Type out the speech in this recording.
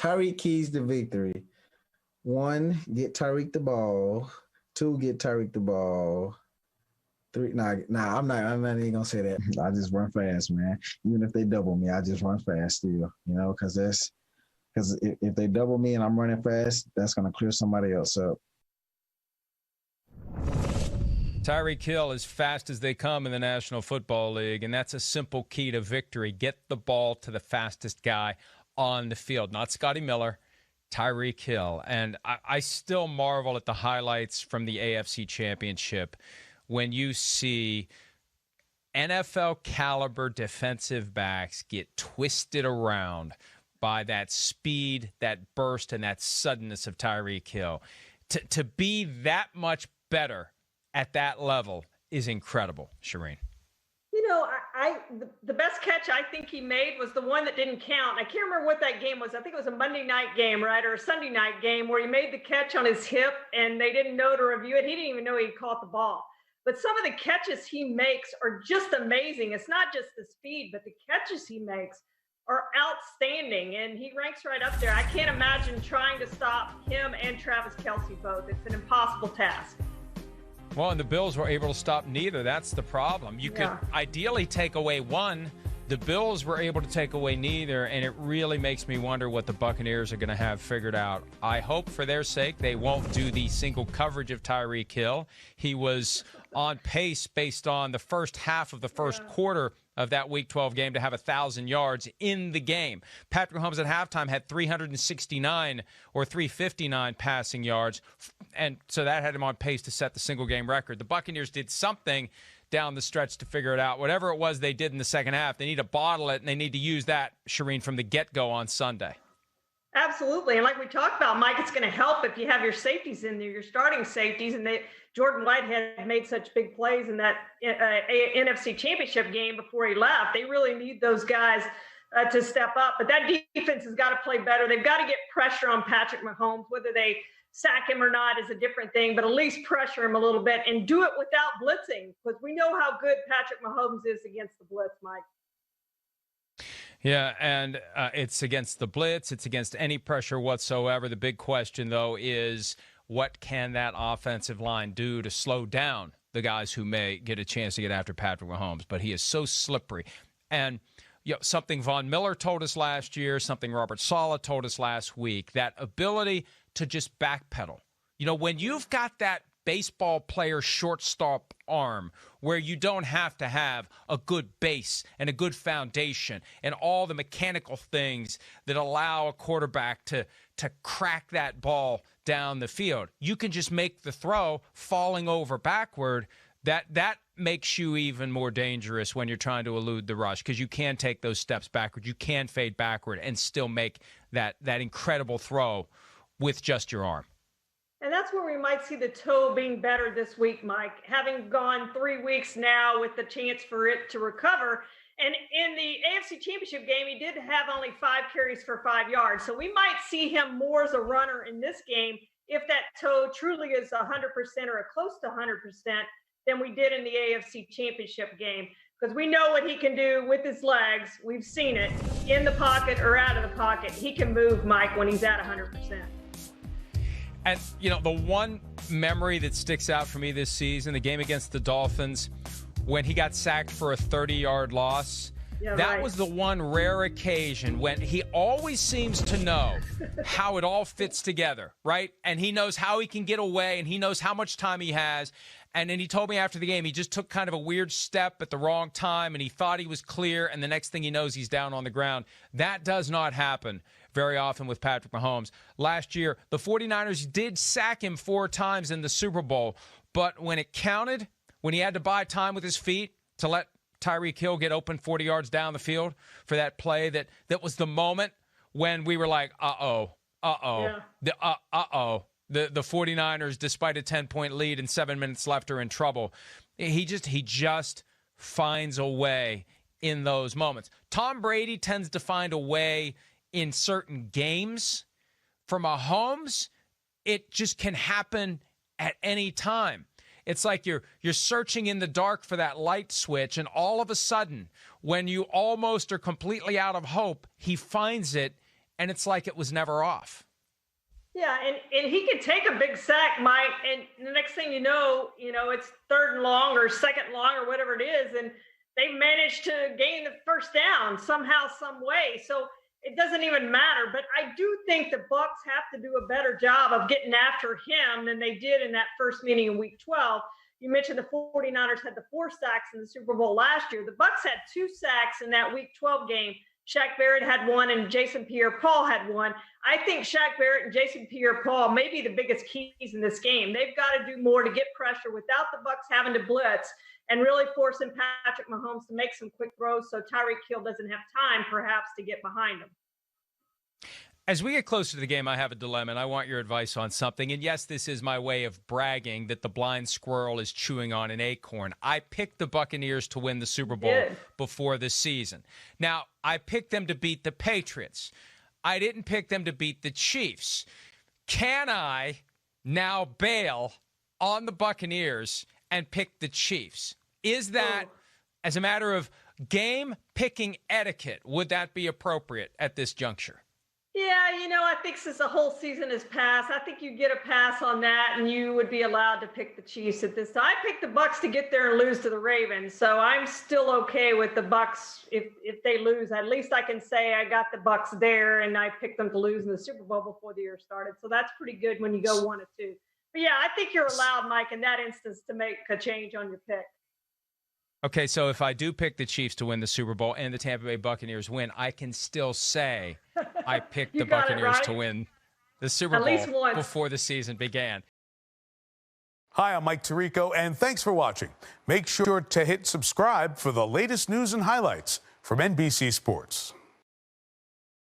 Tyreek keys to victory. 1, get Tyreek the ball. 2, get Tyreek the ball. 3, I'm not even gonna say that. I just run fast, man. Even if they double me, I just run fast still. Because if they double me and I'm running fast, that's gonna clear somebody else up. Tyreek Hill as fast as they come in the National Football League, and that's a simple key to victory. Get the ball to the fastest guy on the field, not Scotty Miller, Tyreek Hill. And I still marvel at the highlights from the AFC Championship when you see NFL caliber defensive backs get twisted around by that speed, that burst, and that suddenness of Tyreek Hill. To be that much better at that level is incredible, Charean. The best catch I think he made was the one that didn't count. I can't remember what that game was. I think it was a Monday night game, right, or a Sunday night game where he made the catch on his hip and they didn't know to review it. He didn't even know he caught the ball. But some of the catches he makes are just amazing. It's not just the speed, but the catches he makes are outstanding, and he ranks right up there. I can't imagine trying to stop him and Travis Kelce both. It's an impossible task. Well, and the Bills were able to stop neither. That's the problem. You could ideally take away one. The Bills were able to take away neither, and it really makes me wonder what the Buccaneers are going to have figured out. I hope for their sake they won't do the single coverage of Tyreek Hill. He was on pace based on the first half of the first quarter of that Week 12 game to have 1,000 yards in the game. Patrick Mahomes at halftime had 369 or 359 passing yards, and so that had him on pace to set the single-game record. The Buccaneers did something down the stretch to figure it out. Whatever it was they did in the second half, they need to bottle it, and they need to use that, Charean, from the get-go on Sunday. Absolutely. And like we talked about, Mike, it's going to help if you have your safeties in there, your starting safeties, and Jordan Whitehead made such big plays in that NFC Championship game before he left. They really need those guys to step up. But that defense has got to play better. They've got to get pressure on Patrick Mahomes. Whether they sack him or not is a different thing, but at least pressure him a little bit and do it without blitzing, because we know how good Patrick Mahomes is against the blitz, Mike. Yeah, and it's against the blitz. It's against any pressure whatsoever. The big question, though, is what can that offensive line do to slow down the guys who may get a chance to get after Patrick Mahomes? But he is so slippery. And something Von Miller told us last year, something Robert Saleh told us last week, that ability to just backpedal. When you've got that baseball player shortstop arm where you don't have to have a good base and a good foundation and all the mechanical things that allow a quarterback to crack that ball down the field. You can just make the throw falling over backward. That makes you even more dangerous when you're trying to elude the rush, because you can take those steps backward. You can fade backward and still make that incredible throw with just your arm. And that's where we might see the toe being better this week, Mike, having gone 3 weeks now with the chance for it to recover. And in the AFC Championship game, he did have only 5 carries for 5 yards. So we might see him more as a runner in this game if that toe truly is 100% or close to 100% than we did in the AFC Championship game. Because we know what he can do with his legs. We've seen it in the pocket or out of the pocket. He can move, Mike, when he's at 100%. And, the one memory that sticks out for me this season, the game against the Dolphins, when he got sacked for a 30-yard loss, was the one rare occasion when he always seems to know how it all fits together, right? And he knows how he can get away, and he knows how much time he has. And then he told me after the game he just took kind of a weird step at the wrong time, and he thought he was clear, and the next thing he knows, he's down on the ground. That does not happen very often with Patrick Mahomes. Last year, the 49ers did sack him 4 times in the Super Bowl, but when it counted, when he had to buy time with his feet to let Tyreek Hill get open 40 yards down the field for that play, that was the moment when we were like, uh-oh. The 49ers, despite a 10-point lead and 7 minutes left, are in trouble. He just finds a way in those moments. Tom Brady tends to find a way in certain games. For Mahomes, it just can happen at any time. It's like you're searching in the dark for that light switch, and all of a sudden, when you almost are completely out of hope, he finds it, and it's like it was never off. Yeah, and he could take a big sack, Mike, and the next thing you know, it's 3rd and long or 2nd long or whatever it is, and they managed to gain the first down somehow, some way. So it doesn't even matter. But I do think the Bucs have to do a better job of getting after him than they did in that first meeting in Week 12. You mentioned the 49ers had the 4 sacks in the Super Bowl last year. The Bucs had 2 sacks in that Week 12 game. Shaq Barrett had 1 and Jason Pierre-Paul had 1. I think Shaq Barrett and Jason Pierre-Paul may be the biggest keys in this game. They've got to do more to get pressure without the Bucs having to blitz and really forcing Patrick Mahomes to make some quick throws so Tyreek Hill doesn't have time perhaps to get behind him. As we get closer to the game, I have a dilemma, and I want your advice on something. And yes, this is my way of bragging that the blind squirrel is chewing on an acorn. I picked the Buccaneers to win the Super Bowl before the season. Now, I picked them to beat the Patriots. I didn't pick them to beat the Chiefs. Can I now bail on the Buccaneers and pick the Chiefs? Is that, as a matter of game-picking etiquette, would that be appropriate at this juncture? Yeah, I think since the whole season has passed, I think you get a pass on that, and you would be allowed to pick the Chiefs at this time. I picked the Bucs to get there and lose to the Ravens, so I'm still okay with the Bucs if they lose. At least I can say I got the Bucs there, and I picked them to lose in the Super Bowl before the year started. So that's pretty good when you go 1-2. But yeah, I think you're allowed, Mike, in that instance to make a change on your pick. Okay, so if I do pick the Chiefs to win the Super Bowl and the Tampa Bay Buccaneers win, I can still say I picked the Buccaneers to win the Super Bowl before the season began. Hi, I'm Mike Tirico, and thanks for watching. Make sure to hit subscribe for the latest news and highlights from NBC Sports.